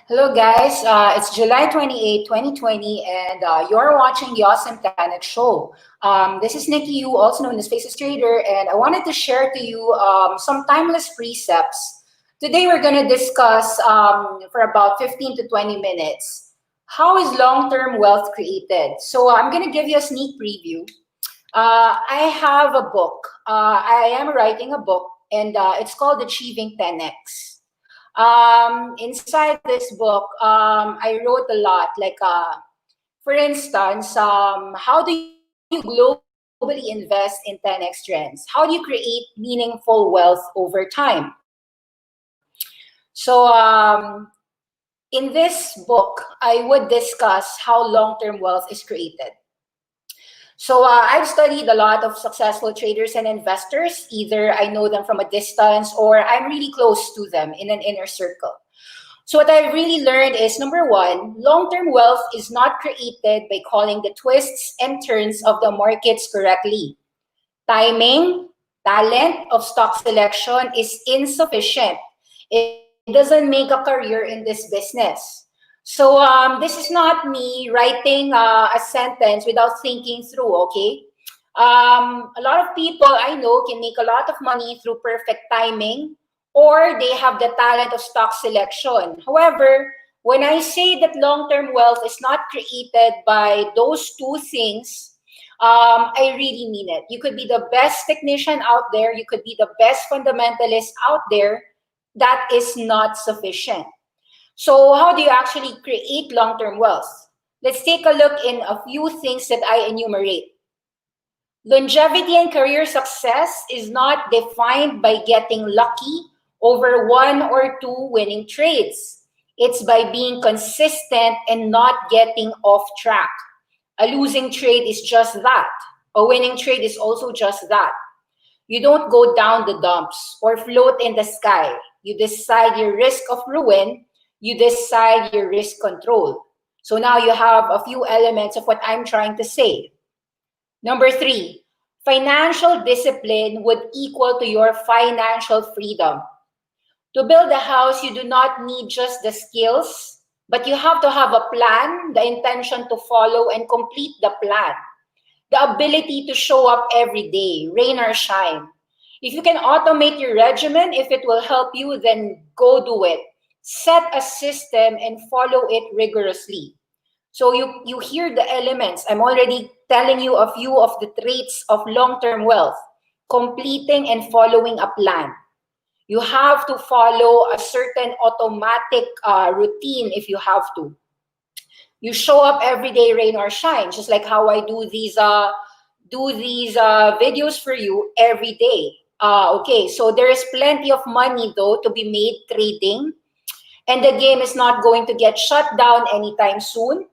Hello, guys. It's July 28, 2020, and you're watching the Awesome Planet Show. This is Nikki, you also known as Faces Trader, and I wanted to share to you some timeless precepts. Today, we're going to discuss for about 15 to 20 minutes how is long term wealth created. So, I'm going to give you a sneak preview. I have a book. I am writing a book, and it's called Achieving 10x. Inside this book, I wrote a lot. For instance, how do you globally invest in 10x trends? How do you create meaningful wealth over time? So, in this book, I would discuss how long-term wealth is created. So I've studied a lot of successful traders and investors. Either I know them from a distance or I'm really close to them in an inner circle. So what I've really learned is number one, long-term wealth is not created by calling the twists and turns of the markets correctly. Timing, talent of stock selection is insufficient. It doesn't make a career in this business. So this is not me writing a sentence without thinking through, okay? A lot of people I know can make a lot of money through perfect timing, or they have the talent of stock selection. However, when I say that long-term wealth is not created by those two things, I really mean it. You could be the best technician out there, you could be the best fundamentalist out there, that is not sufficient. So how do you actually create long-term wealth? Let's take a look in a few things that I enumerate. Longevity and career success is not defined by getting lucky over one or two winning trades. It's by being consistent and not getting off track. A losing trade is just that. A winning trade is also just that. You don't go down the dumps or float in the sky. You decide your risk of ruin. You decide your risk control. So now you have a few elements of what I'm trying to say. Number three, financial discipline would equal to your financial freedom. To build a house, you do not need just the skills, but you have to have a plan, the intention to follow and complete the plan, the ability to show up every day, rain or shine. If you can automate your regimen, if it will help you, then go do it. Set a system and follow it rigorously. So you hear the elements. I'm already telling you a few of the traits of long-term wealth. Completing and following a plan. You have to follow a certain automatic routine if you have to. You show up every day, rain or shine, just like how I do these videos for you every day. Okay, so there is plenty of money though to be made trading, and the game is not going to get shut down anytime soon.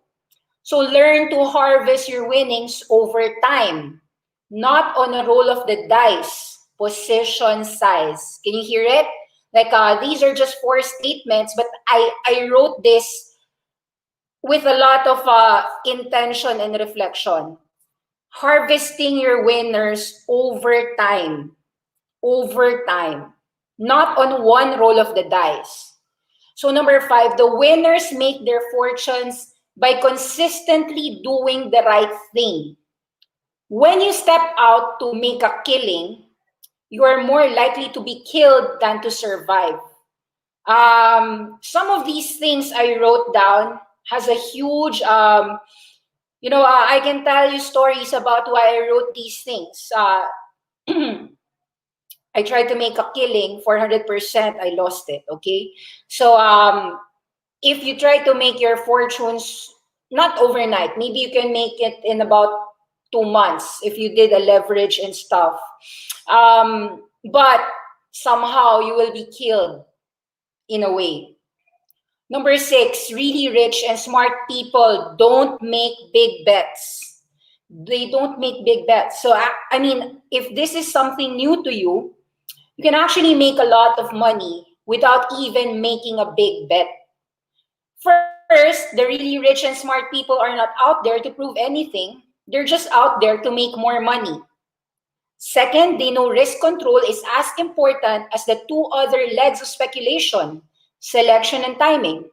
So learn to harvest your winnings over time, not on a roll of the dice, position size. Can you hear it? These are just four statements, but I wrote this with a lot of intention and reflection. Harvesting your winners over time, not on one roll of the dice. So number five, the winners make their fortunes by consistently doing the right thing. When you step out to make a killing, you are more likely to be killed than to survive. Some of these things I wrote down has a huge, I can tell you stories about why I wrote these things. I tried to make a killing, 400%, I lost it, okay? So if you try to make your fortunes, not overnight, maybe you can make it in about 2 months if you did a leverage and stuff. But somehow you will be killed in a way. Number six, really rich and smart people don't make big bets. They don't make big bets. So, I mean, if this is something new to you, you can actually make a lot of money without even making a big bet. First, the really rich and smart people are not out there to prove anything. They're just out there to make more money. Second, they know risk control is as important as the two other legs of speculation, selection, and timing.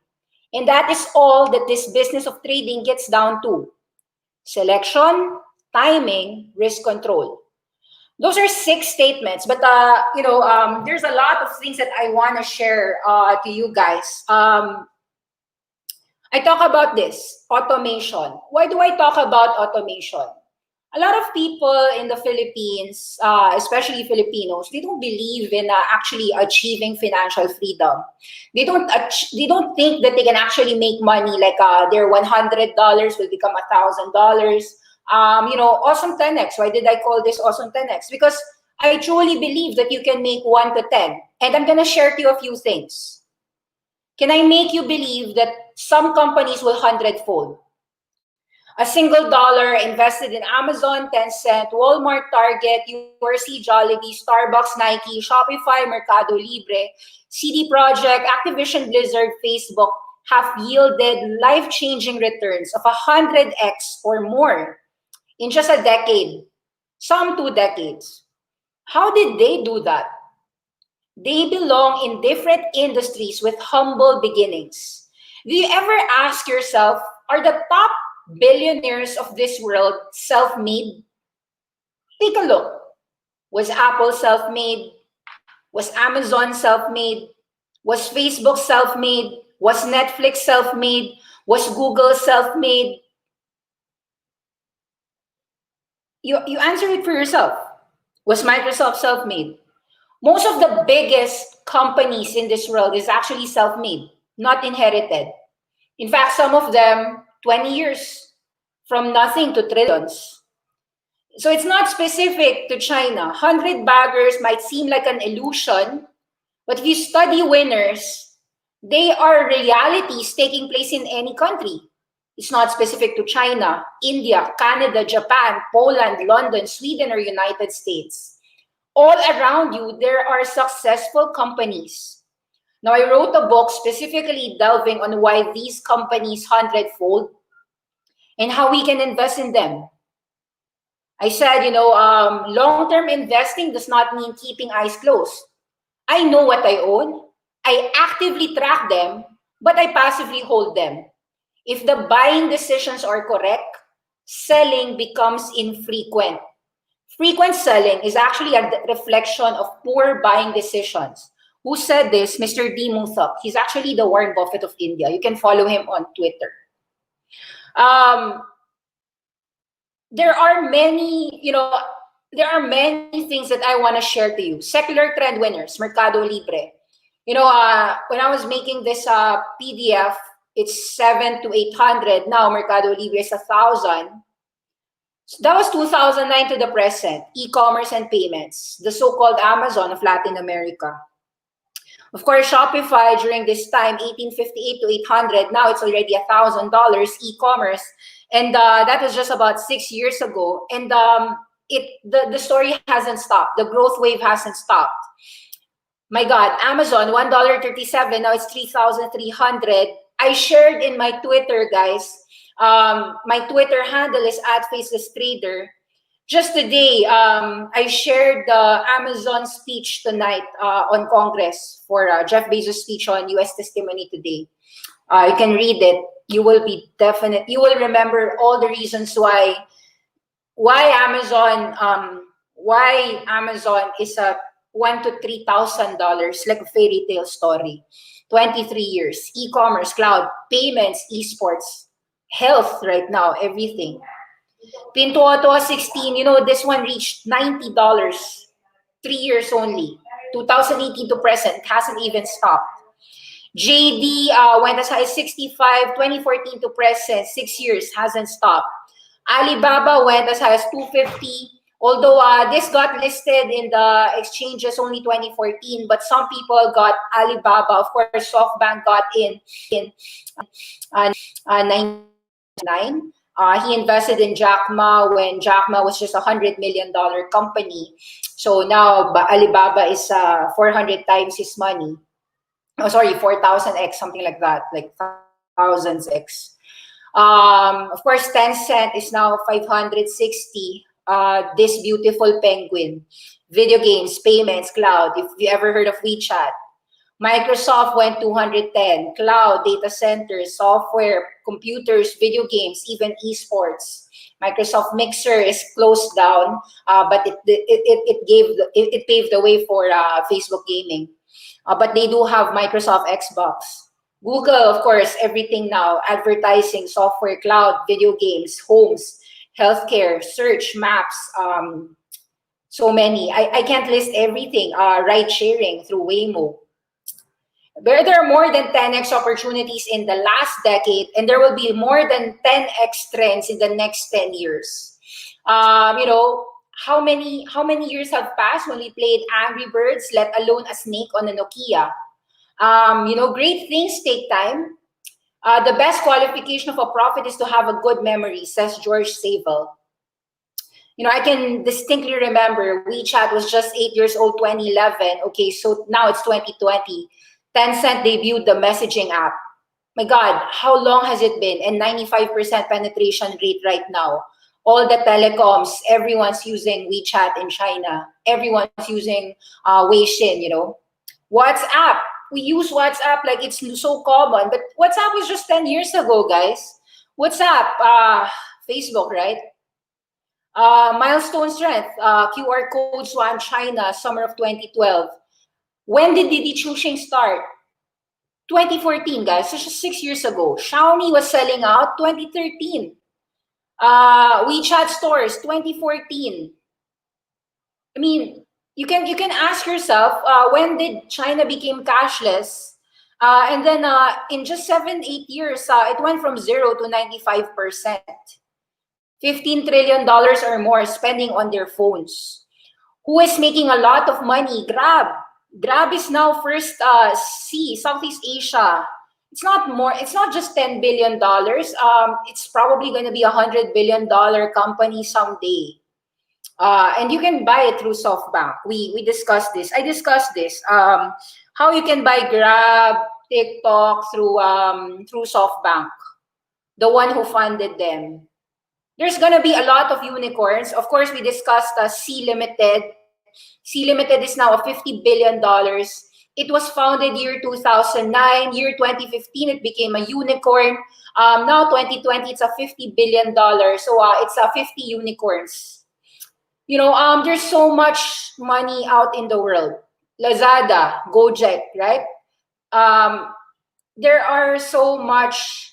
And that is all that this business of trading gets down to. Selection, timing, risk control. Those are 6 statements, but there's a lot of things that I want to share to you guys. I talk about this, automation. Why do I talk about automation? A lot of people in the Philippines, especially Filipinos, they don't believe in actually achieving financial freedom. They don't think that they can actually make money, like their $100 will become $1,000. Awesome 10x. Why did I call this awesome 10x? Because I truly believe that you can make 1 to 10. And I'm gonna share to you a few things. Can I make you believe that some companies will 100-fold? A single dollar invested in Amazon, Tencent, Walmart, Target, URC, Jollibee, Starbucks, Nike, Shopify, Mercado Libre, CD Projekt, Activision Blizzard, Facebook have yielded life-changing returns of 100x or more in just a decade, some 2 decades. How did they do that? They belong in different industries with humble beginnings. Do you ever ask yourself, are the top billionaires of this world self-made? Take a look. Was Apple self-made? Was Amazon self-made? Was Facebook self-made? Was Netflix self-made? Was Google self-made? You answer it for yourself. Was Microsoft self-made? Most of the biggest companies in this world is actually self-made, not inherited. In fact, some of them 20 years from nothing to trillions. So it's not specific to China. 100 baggers might seem like an illusion, but if you study winners, they are realities taking place in any country. It's not specific to China, India, Canada, Japan, Poland, London, Sweden, or United States. All around you, there are successful companies. Now, I wrote a book specifically delving on why these companies 100-fold and how we can invest in them. I said, long-term investing does not mean keeping eyes closed. I know what I own. I actively track them, but I passively hold them. If the buying decisions are correct, selling becomes infrequent. Frequent selling is actually a reflection of poor buying decisions. Who said this? Mr. D. Muthok. He's actually the Warren Buffett of India. You can follow him on Twitter. There are many things that I want to share to you. Secular trend winners, Mercado Libre. When I was making this PDF, it's 700 to 800. Now Mercado Libre is 1,000. So that was 2009 to the present. E-commerce and payments, the so-called Amazon of Latin America. Of course, Shopify during this time, 1858 to 800. Now it's already $1,000 e-commerce. And that was just about 6 years ago. And the story hasn't stopped. The growth wave hasn't stopped. My God, Amazon, $1.37. Now it's 3,300. I shared in my Twitter, guys. My Twitter handle is @facelesstrader. Just today, I shared the Amazon speech tonight on Congress for Jeff Bezos' speech on U.S. testimony today. You can read it. You will remember all the reasons why Amazon is a $1,000 to $3,000 like a fairy tale story. 23 years, e-commerce, cloud, payments, esports, health right now, everything. Pinduoduo 16, this one reached $90, 3 years only. 2018 to present, it hasn't even stopped. JD went as high as 65, 2014 to present, 6 years, hasn't stopped. Alibaba went as high as 250, although this got listed in the exchanges only 2014, but some people got Alibaba. Of course, SoftBank got in 99. He invested in Jack Ma when Jack Ma was just $100 million company. So now Alibaba is 400 times his money. Oh, sorry, 4,000x, something like that, like thousands x. Of course, Tencent is now 560. This beautiful penguin. Video games, payments, cloud. If you ever heard of WeChat. Microsoft went 210. Cloud, data centers, software, computers, video games, even esports. Microsoft Mixer is closed down, but it paved the way for Facebook gaming. But they do have Microsoft Xbox. Google, of course, everything now, advertising, software, cloud, video games, homes, healthcare, search, maps, so many. I can't list everything. Ride sharing through Waymo. There are more than 10x opportunities in the last decade, and there will be more than 10x trends in the next 10 years. You know, how many years have passed when we played Angry Birds, let alone a snake on a Nokia? You know, great things take time. The best qualification of a prophet is to have a good memory, says George Sable. You know, I can distinctly remember WeChat was just 8 years old, 2011. Okay, so now it's 2020. Tencent debuted the messaging app. My God, how long has it been? And 95% penetration rate right now. All the telecoms, everyone's using WeChat in China. Everyone's using Weixin, you know. WhatsApp, we use WhatsApp like it's so common, but WhatsApp was just 10 years ago, guys. WhatsApp, Facebook, right? Milestone strength, QR code swan China, summer of 2012. When did Didi Chuxing start? 2014, guys. So just 6 years ago. Xiaomi was selling out 2013. WeChat stores 2014. I mean, you can ask yourself, when did China became cashless? And then in just 7-8 years, it went from 0 to 95%. $15 trillion or more spending on their phones. Who is making a lot of money? Grab. Grab is now first Southeast Asia. It's not just $10 billion. It's probably going to be $100 billion company someday. And you can buy it through SoftBank. We discussed this. I discussed this. How you can buy Grab, TikTok through SoftBank, the one who funded them. There's gonna be a lot of unicorns. Of course, we discussed Sea Limited. Sea Limited is now a $50 billion. It was founded year 2009. Year 2015, it became a unicorn. Now 2020, it's a $50 billion. So it's 50 unicorns. You know, there's so much money out in the world. Lazada, Gojek, right? There are so much.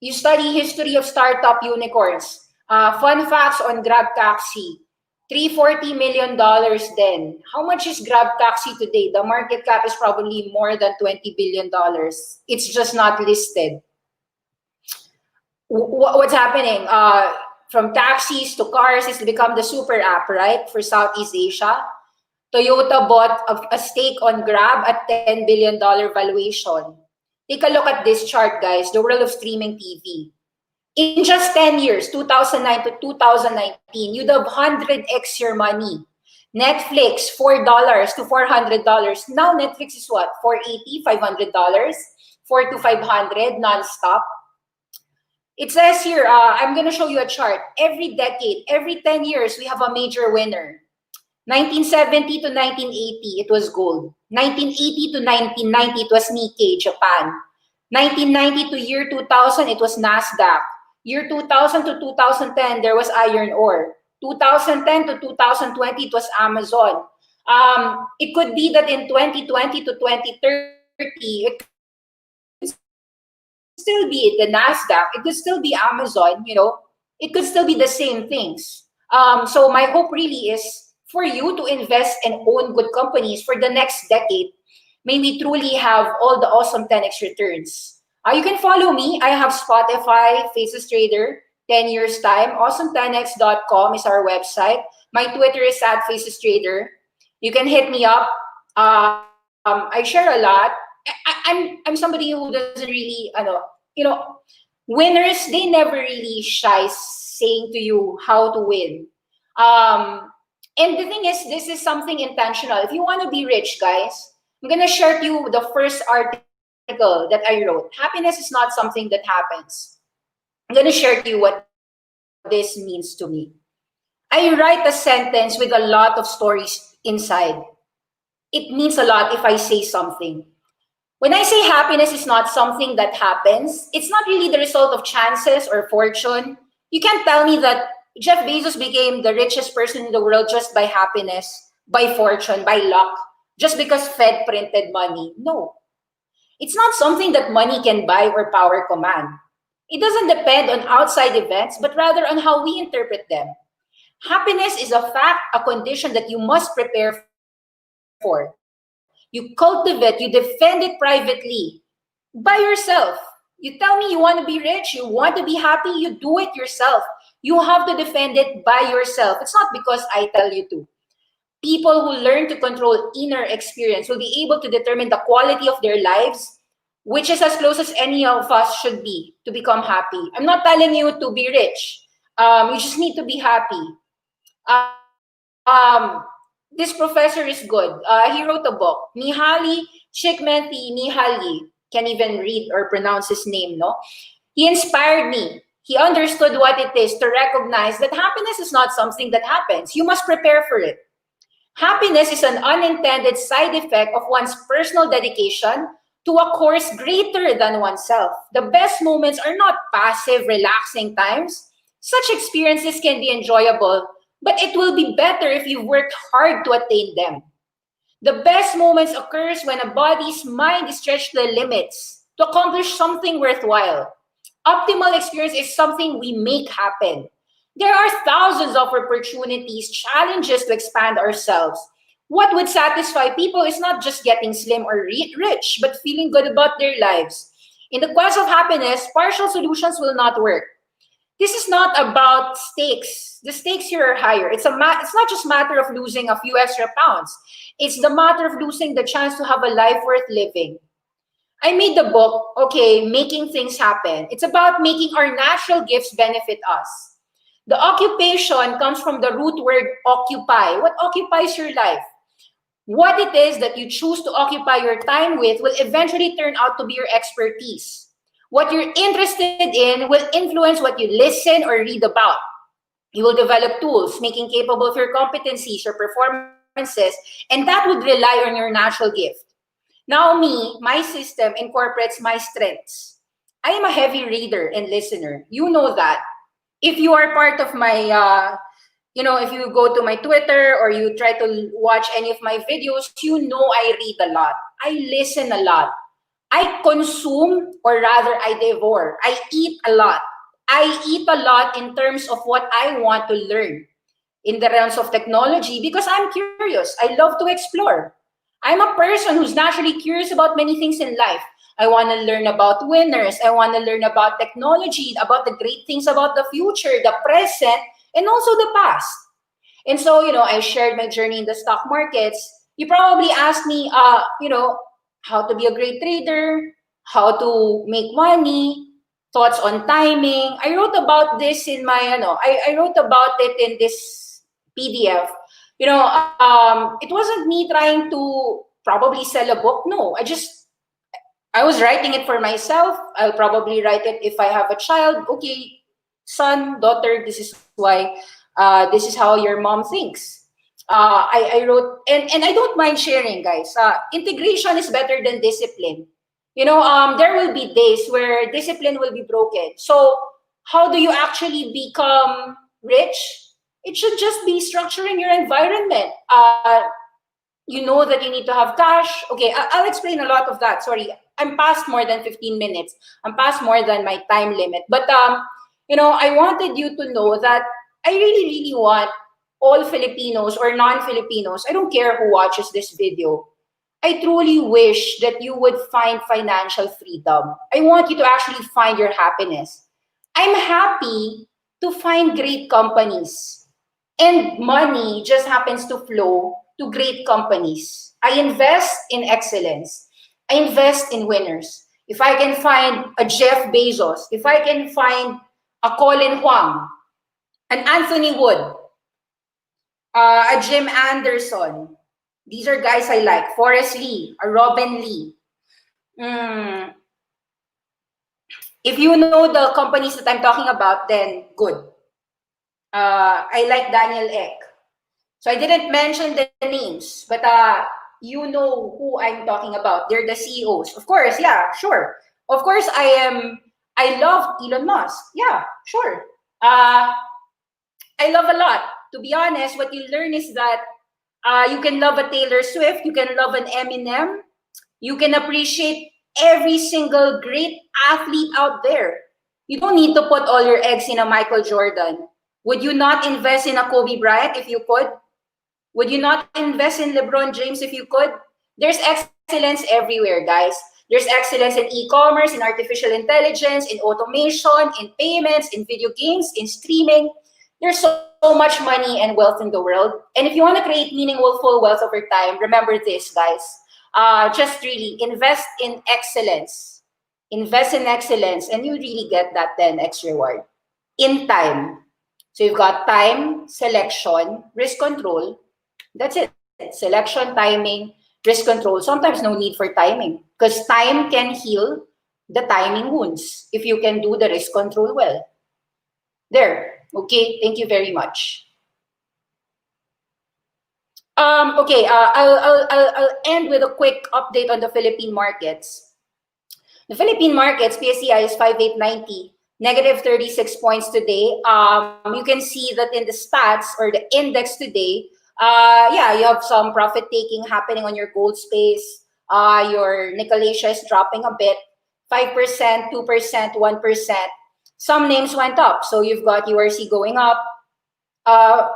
You study history of startup unicorns. Fun facts on Grab Taxi. $340 million then. How much is Grab Taxi today? The market cap is probably more than $20 billion. It's just not listed. What's happening? From taxis to cars, it's become the super app, right? For Southeast Asia. Toyota bought a stake on Grab at $10 billion valuation. Take a look at this chart, guys, the world of streaming TV. In just 10 years, 2009 to 2019, you'd have 100x your money. Netflix, $4 to $400. Now Netflix is what? $480, $500? $400 to $500 nonstop. It says here, I'm going to show you a chart. Every decade, every 10 years, we have a major winner. 1970 to 1980, it was gold. 1980 to 1990, it was Nikkei, Japan. 1990 to year 2000, it was NASDAQ. Year 2000 to 2010, there was iron ore. 2010 to 2020, it was Amazon. It could be that in 2020 to 2030, it could still be the NASDAQ. It could still be Amazon, you know. It could still be the same things. So my hope really is for you to invest and own good companies for the next decade. May we truly have all the awesome 10x returns. You can follow me. I have Spotify, Faces Trader, 10 years time. Awesome10x.com is our website. My Twitter is @FacesTrader. You can hit me up. I share a lot. I'm somebody who doesn't really, winners, they never really shy saying to you how to win. And the thing is, this is something intentional. If you want to be rich, guys, I'm going to share to you the first article that I wrote. Happiness is not something that happens. I'm going to share to you what this means to me. I write a sentence with a lot of stories inside. it means a lot if I say something. When I say happiness is not something that happens, it's not really the result of chances or fortune. You can't tell me that Jeff Bezos became the richest person in the world just by happiness, by fortune, by luck, just because Fed printed money. No. It's not something that money can buy or power command. It doesn't depend on outside events, but rather on how we interpret them. Happiness is a fact, a condition that you must prepare for. You cultivate, you defend it privately by yourself. You tell me you want to be rich, you want to be happy, you do it yourself. You have to defend it by yourself. It's not because I tell you to. People who learn to control inner experience will be able to determine the quality of their lives, which is as close as any of us should be to become happy. I'm not telling you to be rich. You just need to be happy. This professor is good. He wrote a book, Mihaly Csikszentmihalyi. Can't even read or pronounce his name, no? He inspired me. He understood what it is to recognize that happiness is not something that happens. You must prepare for it. Happiness is an unintended side effect of one's personal dedication to a course greater than oneself. The best moments are not passive, relaxing times. Such experiences can be enjoyable, but it will be better if you've worked hard to attain them. The best moments occurs when a body's mind is stretched to the limits to accomplish something worthwhile. Optimal experience is something we make happen. There are thousands of opportunities, challenges to expand ourselves. What would satisfy people is not just getting slim or rich, but feeling good about their lives. In the quest of happiness, partial solutions will not work. This is not about stakes. The stakes here are higher. It's not just matter of losing a few extra pounds. It's the matter of losing the chance to have a life worth living. I made the book, okay, Making Things Happen. It's about making our natural gifts benefit us. The occupation comes from the root word occupy. What occupies your life? What it is that you choose to occupy your time with will eventually turn out to be your expertise. What you're interested in will influence what you listen or read about. You will develop tools, making capable of your competencies, your performances, and that would rely on your natural gift. Now my system incorporates my strengths. I am a heavy reader and listener. You know that. If you are part of my, if you go to my Twitter or you try to watch any of my videos, you know I read a lot. I listen a lot. I consume, or rather I devour. I eat a lot. I eat a lot in terms of what I want to learn in the realms of technology because I'm curious. I love to explore. I'm a person who's naturally curious about many things in life. I want to learn about winners. I want to learn about technology, about the great things about the future, the present, and also the past. And so, I shared my journey in the stock markets. You probably asked me, how to be a great trader, how to make money, thoughts on timing. I wrote about this in my, I wrote about it in this PDF. It wasn't me trying to probably sell a book. No, I was writing it for myself. I'll probably write it if I have a child. Okay, son, daughter, this is why, this is how your mom thinks. I wrote, and I don't mind sharing, guys. Integration is better than discipline. There will be days where discipline will be broken. So how do you actually become rich? It should just be structuring your environment. You know that you need to have cash. Okay, I'll explain a lot of that. Sorry, I'm past more than 15 minutes. I'm past more than my time limit. But, I wanted you to know that I really, really want all Filipinos or non-Filipinos, I don't care who watches this video, I truly wish that you would find financial freedom. I want you to actually find your happiness. I'm happy to find great companies. And money just happens to flow to great companies. I invest in excellence. I invest in winners. If I can find a Jeff Bezos, if I can find a Colin Huang, an Anthony Wood, a Jim Anderson, these are guys I like. Forrest Lee, a Robin Lee. If you know the companies that I'm talking about, then good. I like Daniel Ek. So I didn't mention the names, but you know who I'm talking about. They're the CEOs. Of course, yeah, sure. Of course, I love Elon Musk. Yeah, sure. I love a lot. To be honest, what you learn is that you can love a Taylor Swift, you can love an Eminem, you can appreciate every single great athlete out there. You don't need to put all your eggs in a Michael Jordan. Would you not invest in a Kobe Bryant if you could? Would you not invest in LeBron James if you could? There's excellence everywhere, guys. There's excellence in e-commerce, in artificial intelligence, in automation, in payments, in video games, in streaming. There's so much money and wealth in the world. And if you want to create meaningful, full wealth over time, remember this, guys. Just really invest in excellence. Invest in excellence, and you really get that 10x reward in time. So you've got time, selection, risk control. That's it. Selection, timing, risk control. Sometimes no need for timing because time can heal the timing wounds if you can do the risk control well. There. Okay. Thank you very much. Okay. I'll end with a quick update on the Philippine markets. The Philippine markets, PSEI is 5890, negative 36 points today. You can see that in the stats or the index today, yeah, you have some profit taking happening on your gold space. Your Nickel Asia is dropping a bit, 5%, 2%, 1%. Some names went up. So you've got URC going up. Uh,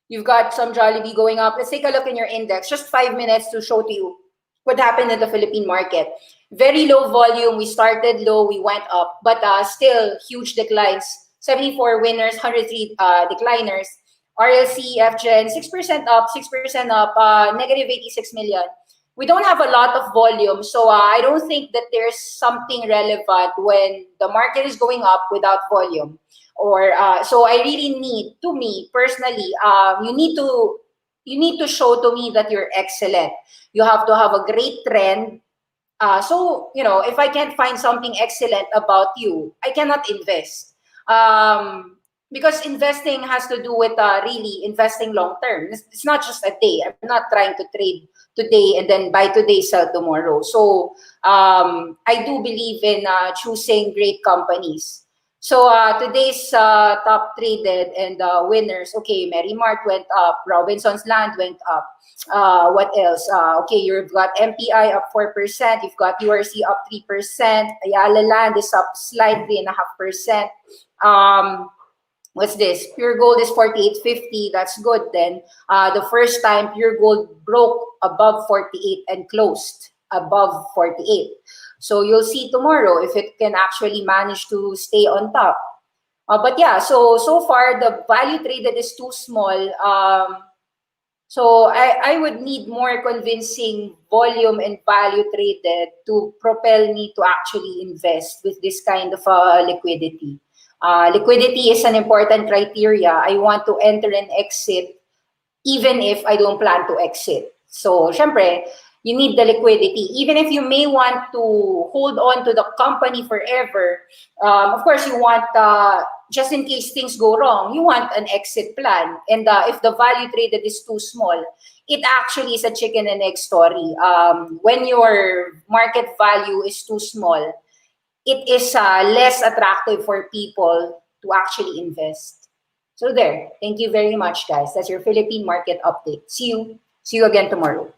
you've got some Jollibee going up. Let's take a look in your index. Just 5 minutes to show to you what happened in the Philippine market. Very low volume. We started low, we went up, but still huge declines. 74 winners, 103 decliners. RLC, FGen, 6% up, 6% up, negative 86 million. We don't have a lot of volume, so I don't think that there's something relevant when the market is going up without volume. Or so I really need, to me personally, you need to show to me that you're excellent. You have to have a great trend. So, you know, if I can't find something excellent about you, I cannot invest. Because investing has to do with really investing long term. It's not just a day. I'm not trying to trade today and then buy today, sell tomorrow. So I do believe in choosing great companies. So today's top traded and winners. Okay, Mary Mart went up. Robinson's Land went up. What else? Okay, you've got MPI up 4%. You've got URC up 3%. Ayala Land is up slightly 3.5%. What's this? Pure Gold is 48.50. That's good then. The first time Pure Gold broke above 48 and closed above 48. So you'll see tomorrow if it can actually manage to stay on top. But yeah, so far the value traded is too small. So I would need more convincing volume and value traded to propel me to actually invest with this kind of liquidity. Liquidity is an important criteria. I want to enter and exit even if I don't plan to exit. So, syempre, you need the liquidity. Even if you may want to hold on to the company forever, of course, you want, just in case things go wrong, you want an exit plan. And if the value traded is too small, it actually is a chicken and egg story. When your market value is too small, it is less attractive for people to actually invest. So there. Thank you very much, guys. That's your Philippine market update. See you. See you again tomorrow.